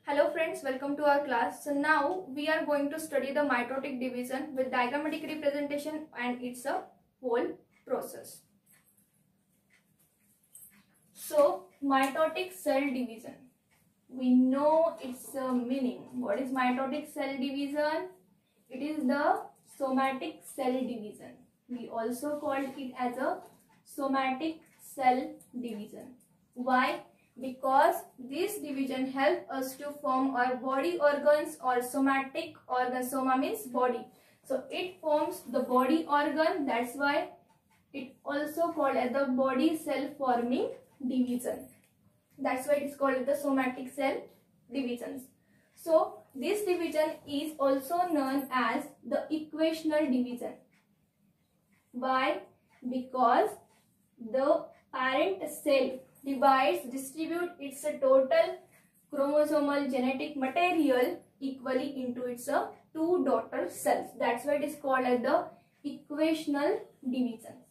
Hello friends, welcome to our class. So now we are going to study the mitotic division with diagrammatic representation and it's a whole process. So mitotic cell division. We know its meaning. What is mitotic cell division? It is the somatic cell division. We also called it as a somatic cell division. Why? Because this division helps us to form our body organs or somatic organ. Soma means body. So it forms the body organ. That's why it also called as the body cell forming division. That's why it is called the somatic cell divisions. So this division is also known as the equational division. Why? Because the parent cell distributes its total chromosomal genetic material equally into its two daughter cells. That's why it is called as the equational division.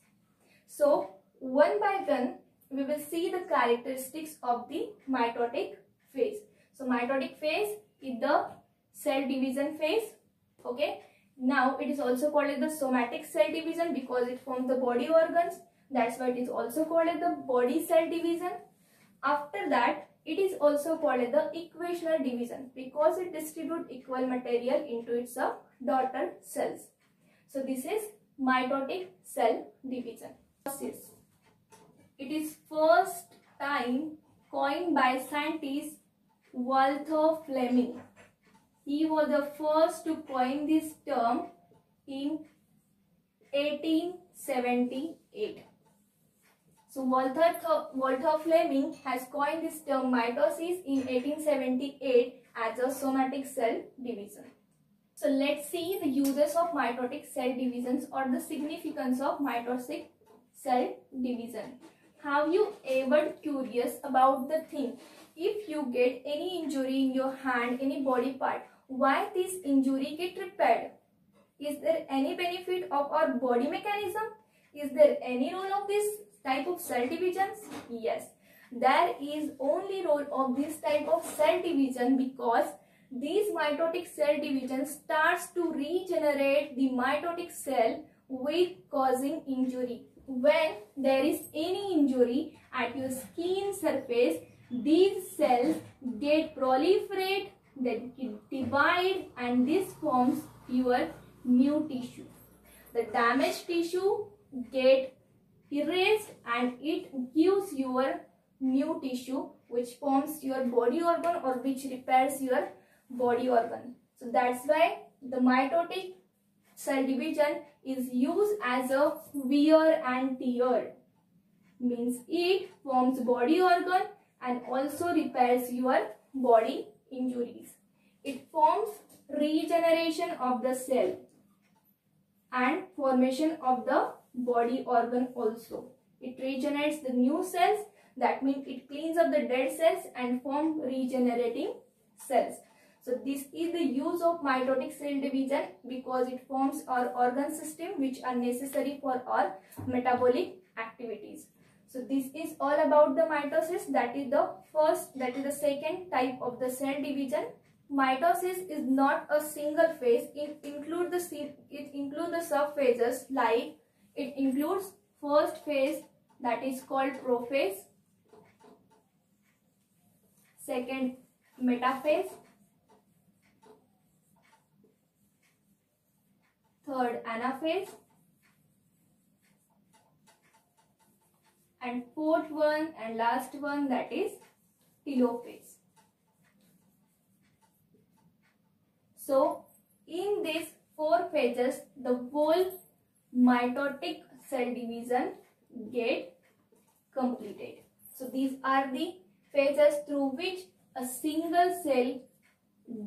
So one by one we will see the characteristics of the mitotic phase. So mitotic phase is the cell division phase. Okay. Now it is also called as the somatic cell division because it forms the body organs. That's why it is also called as the body cell division. After that, it is also called as the equational division because it distributes equal material into its daughter cells. So this is mitotic cell division. It is first time coined by scientist Walther Fleming. He was the first to coin this term in 1878. So Walther Fleming has coined this term mitosis in 1878 as a somatic cell division. So let's see the uses of mitotic cell divisions or the significance of mitotic cell division. Have you ever curious about the thing? If you get any injury in your hand, any body part, why this injury get repaired? Is there any benefit of our body mechanism? Is there any role of this type of cell divisions? Yes, there is only role of this type of cell division because these mitotic cell division starts to regenerate the mitotic cell with causing injury. When there is any injury at your skin surface, these cells get proliferate, they divide, and this forms your new tissue. The damaged tissue get erased and it gives your new tissue which forms your body organ or which repairs your body organ. So that's why the mitotic cell division is used as a wear and tear. Means it forms body organ and also repairs your body injuries. It forms regeneration of the cell and formation of the body organ also. It regenerates the new cells. That means it cleans up the dead cells and form regenerating cells. So this is the use of mitotic cell division because it forms our organ system which are necessary for our metabolic activities. So this is all about the mitosis. That is the second type of the cell division. Mitosis is not a single phase. It includes the subphases like it includes first phase that is called prophase, second metaphase, third anaphase, and fourth one and last one that is telophase. So in these four phases, the whole mitotic cell division get completed. So these are the phases through which a single cell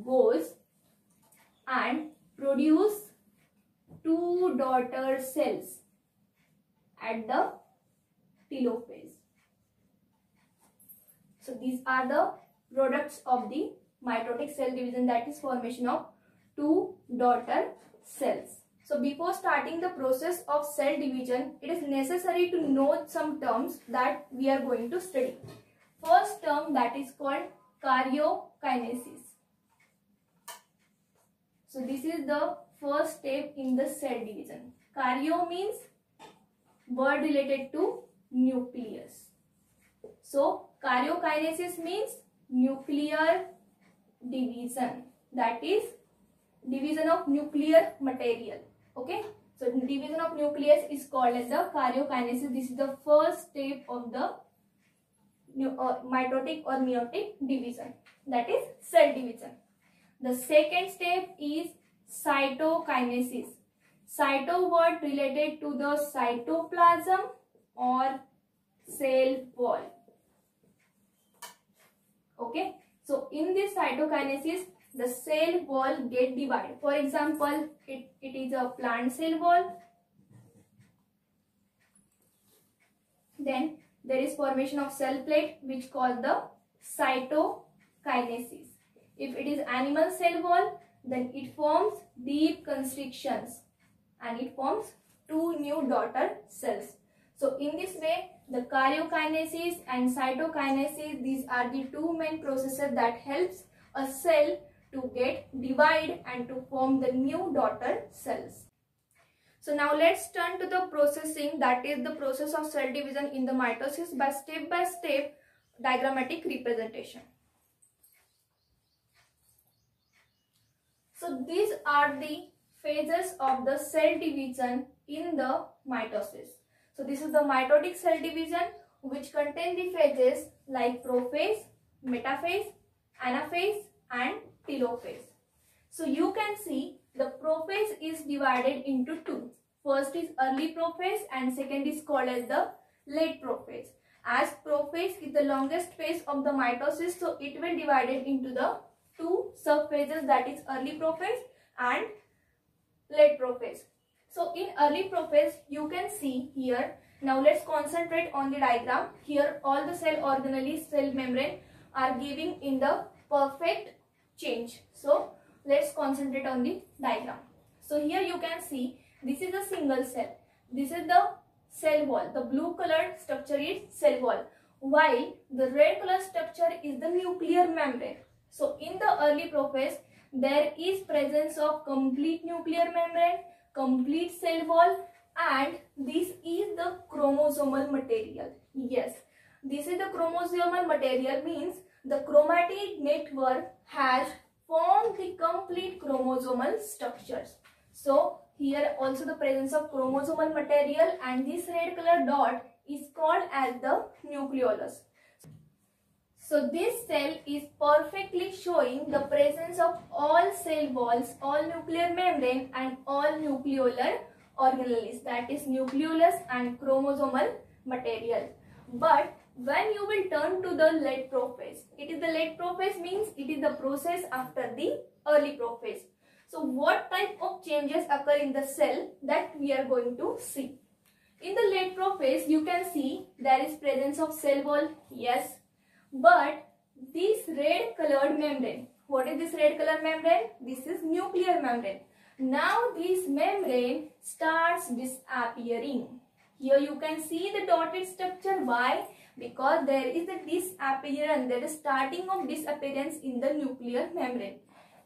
goes and produce two daughter cells at the telophase. So these are the products of the mitotic cell division, that is formation of two daughter cells. So before starting the process of cell division, it is necessary to know some terms that we are going to study. First term that is called karyotype. Karyokinesis. So this is the first step in the cell division. Karyo means word related to nucleus. So karyokinesis means nuclear division, that is division of nuclear material. Okay, so division of nucleus is called as the karyokinesis. This is the first step of the mitotic or meiotic division, that is cell division. The second step is cytokinesis. Cyto word related to the cytoplasm or cell wall. Okay, so in this cytokinesis, the cell wall get divided. For example, it is a plant cell wall. Then there is formation of cell plate, which called the cytokinesis. If it is animal cell wall, then it forms deep constrictions and it forms two new daughter cells. So in this way, the karyokinesis and cytokinesis, these are the two main processes that helps a cell to get divide and to form the new daughter cells. So now let's turn to the processing, that is the process of cell division in the mitosis by step diagrammatic representation. So these are the phases of the cell division in the mitosis. So this is the mitotic cell division, which contain the phases like prophase, metaphase, anaphase and telophase. So you can see the prophase is divided into two. First is early prophase and second is called as the late prophase. As prophase is the longest phase of the mitosis, so it will divide it into the two subphases, that is early prophase and late prophase. So in early prophase, you can see here, now let's concentrate on the diagram. Here all the cell organelles, cell membrane are giving in the perfect change. So let's concentrate on the diagram. So here you can see this is a single cell. This is the cell wall. The blue colored structure is cell wall, while the red color structure is the nuclear membrane. So in the early prophase, there is presence of complete nuclear membrane, complete cell wall, and this is the chromosomal material. Yes, this is the chromosomal material, means the chromatic network has formed the complete chromosomal structures. So here also the presence of chromosomal material, and this red color dot is called as the nucleolus. So this cell is perfectly showing the presence of all cell walls, all nuclear membrane and all nucleolar organelles, that is nucleolus and chromosomal material. But when you will turn to the late prophase, it is the late prophase means it is the process after the early prophase. So what type of changes occur in the cell, that we are going to see. In the late prophase, you can see there is presence of cell wall, yes. But this red colored membrane, what is this red colored membrane? This is nuclear membrane. Now this membrane starts disappearing. Here you can see the dotted structure. Why? Because there is a disappearance, there is starting of disappearance in the nuclear membrane.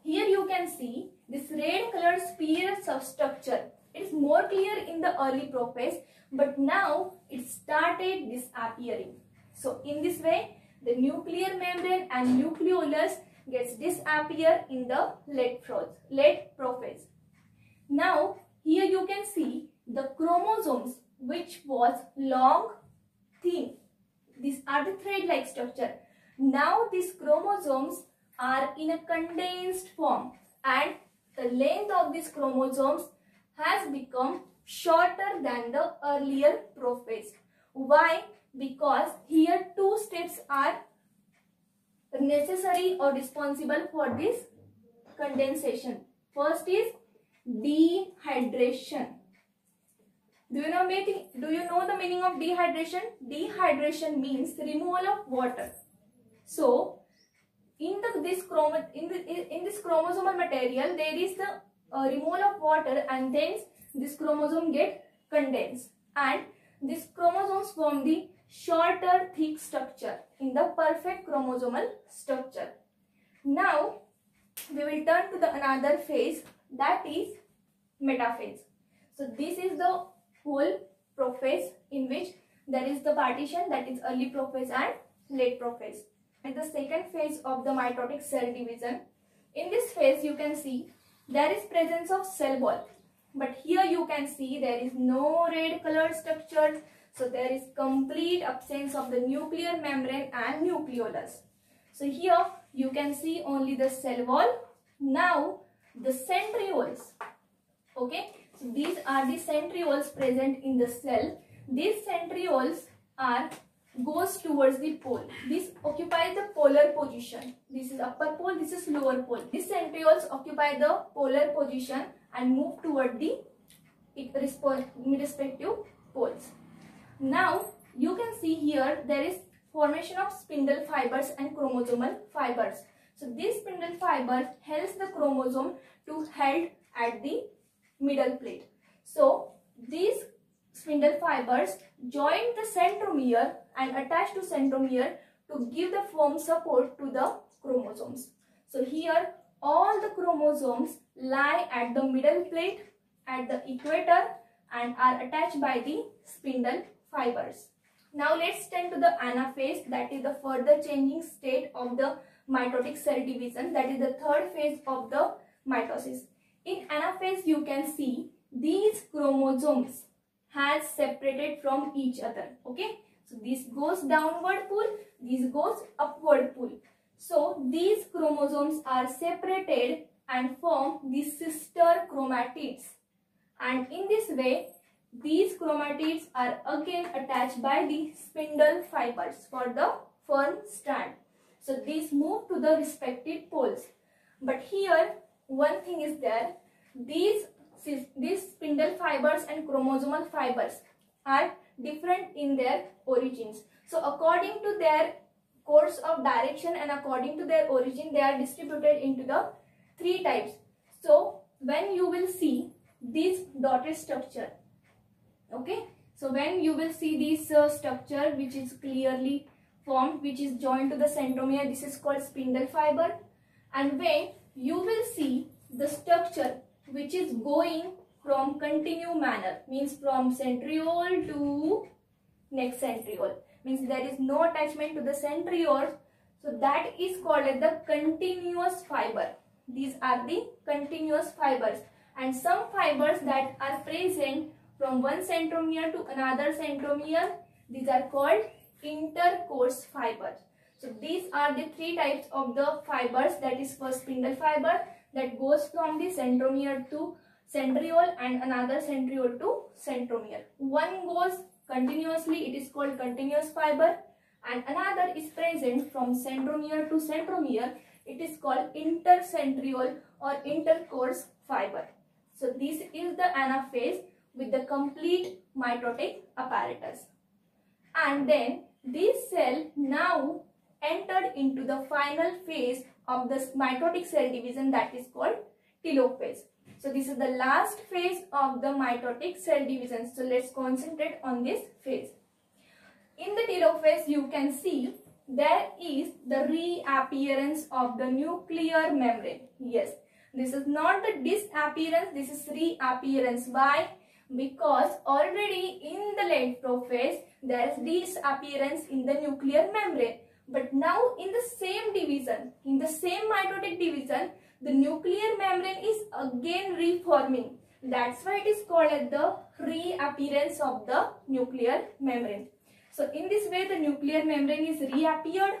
Here you can see this red colored sphere substructure. It is more clear in the early prophase, but now it started disappearing. So in this way, the nuclear membrane and nucleolus gets disappear in the late prophase. Now here you can see the chromosomes, which was long, thin. These are the thread-like structure. Now these chromosomes are in a condensed form, and the length of these chromosomes has become shorter than the earlier prophase. Why? Because here two steps are necessary or responsible for this condensation. First is dehydration. Do you know the meaning of dehydration? Dehydration means removal of water. So in this chromosomal material, there is the removal of water, and then this chromosome get condensed, and these chromosomes form the shorter thick structure in the perfect chromosomal structure. we will turn to the another phase, that is metaphase. So this is the whole prophase in which there is the partition, that is early prophase and late prophase. And the second phase of the mitotic cell division. In this phase you can see there is presence of cell wall, but here you can see there is no red color structure. So there is complete absence of the nuclear membrane and nucleolus. So here you can see only the cell wall. Now the centrioles. Okay, so these are the centrioles present in the cell. These centrioles goes towards the pole. This occupies the polar position. This is upper pole, this is lower pole. These centrioles occupy the polar position and move toward the respective poles. Now you can see here there is formation of spindle fibers and chromosomal fibers. So this spindle fiber helps the chromosome to held at the middle plate. So these spindle fibers join the centromere and attach to centromere to give the firm support to the chromosomes. So here all the chromosomes lie at the middle plate at the equator and are attached by the spindle fibers. Now let's turn to the anaphase, that is the further changing state of the mitotic cell division, that is the third phase of the mitosis. In anaphase you can see these chromosomes has separated from each other. Okay, so this goes downward pull, this goes upward pull. So these chromosomes are separated and form the sister chromatids, and in this way these chromatids are again attached by the spindle fibers for the firm strand. So these move to the respective poles. But here one thing is there, these spindle fibers and chromosomal fibers are different in their origins. So according to their course of direction and according to their origin, they are distributed into the three types. So when you will see this dotted structure, okay, so when you will see this structure which is clearly formed, which is joined to the centromere, this is called spindle fiber. And when you will see the structure which is going from continuous manner, means from centriole to next centriole, means there is no attachment to the centriole, so that is called as the continuous fiber. These are the continuous fibers, and some fibers that are present from one centromere to another centromere, these are called intercourse fibers. So these are the three types of the fibers, that is for spindle fiber that goes from the centromere to centriole and another centriole to centromere. One goes continuously, it is called continuous fiber, and another is present from centromere to centromere, it is called intercentriole or intercourse fiber. So this is the anaphase with the complete mitotic apparatus. And then this cell now entered into the final phase of the mitotic cell division, that is called telophase. So this is the last phase of the mitotic cell division. So let's concentrate on this phase. In the telophase you can see there is the reappearance of the nuclear membrane. Yes, this is not the disappearance, this is reappearance. Why? Because already in the late prophase there is disappearance in the nuclear membrane. But now in the same division, in the same mitotic division, the nuclear membrane is again reforming. That's why it is called as the reappearance of the nuclear membrane. So in this way the nuclear membrane is reappeared,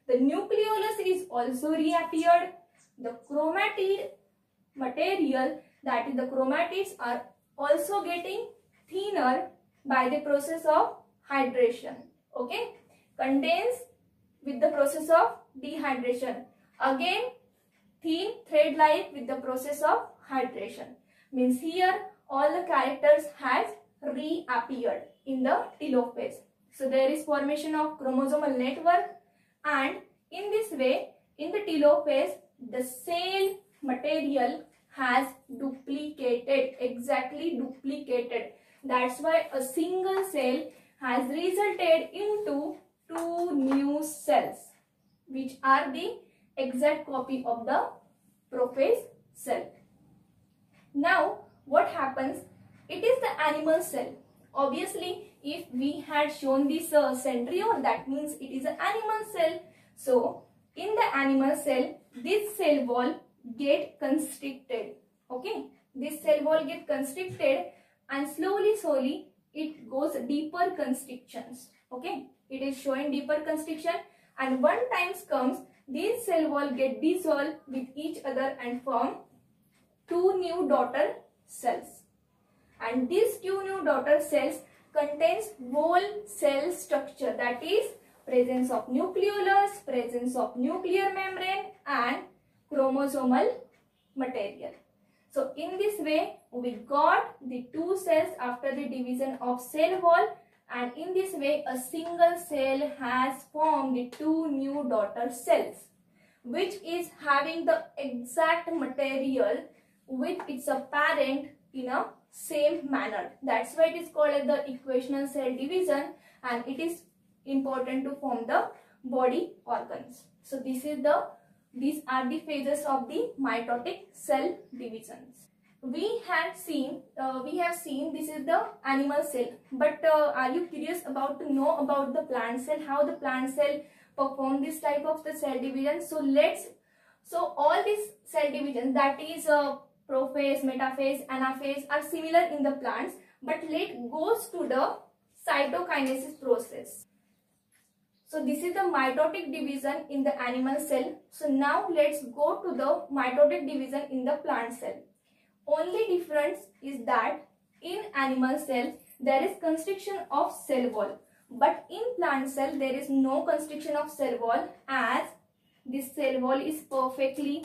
the nucleolus is also reappeared, the chromatid material, that is the chromatids, are also getting thinner by the process of hydration. Okay, condense with the process of dehydration. Again thin thread like with the process of hydration. Means here all the characters has reappeared in the telophase. So there is formation of chromosomal network, and in this way in the telophase the cell material has duplicated, exactly duplicated. That's why a single cell has resulted into two new cells which are the exact copy of the prophase cell. Now what happens? It is the animal cell. Obviously, if we had shown this centriole, that means it is an animal cell. So in the animal cell, this cell wall get constricted. Okay, this cell wall get constricted, and slowly it goes deeper constrictions. Okay, it is showing deeper constriction, and one time comes, these cell wall get dissolved with each other and form two new daughter cells. And these two new daughter cells contains whole cell structure, that is presence of nucleolus, presence of nuclear membrane and chromosomal material. So in this way we got the two cells after the division of cell wall, and in this way a single cell has formed the two new daughter cells, which is having the exact material with its parent in a same manner. That's why it is called as the equational cell division, and it is important to form the body organs. So these are the phases of the mitotic cell divisions. We have seen this is the animal cell, but are you curious about to know about the plant cell, how the plant cell perform this type of the cell division? So all these cell divisions, that is prophase, metaphase, anaphase, are similar in the plants, but let's goes to the cytokinesis process. So this is the mitotic division in the animal cell. So now let's go to the mitotic division in the plant cell. Only difference is that in animal cell there is constriction of cell wall, but in plant cell there is no constriction of cell wall, as this cell wall is perfectly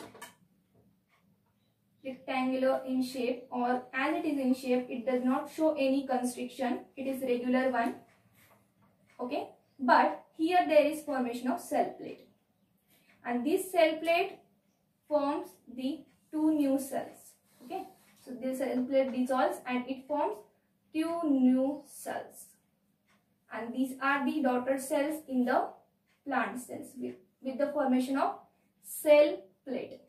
rectangular in shape, or as it is in shape, it does not show any constriction, it is regular one. Okay, but here there is formation of cell plate, and this cell plate forms the two new cells. Okay, so this cell plate dissolves and it forms two new cells, and these are the daughter cells in the plant cells with the formation of cell plate.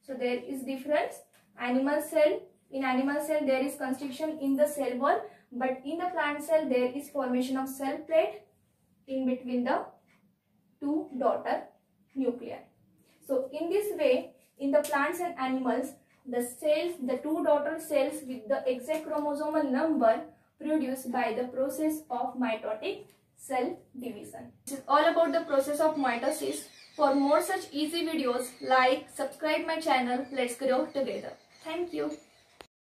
So there is difference. In animal cell there is constriction in the cell wall, but in the plant cell there is formation of cell plate in between the two daughter nuclei. So in this way, in the plants and animals, the two daughter cells with the exact chromosomal number produced by the process of mitotic cell division. This is all about the process of mitosis. For more such easy videos, like, subscribe my channel. Let's grow together. Thank you.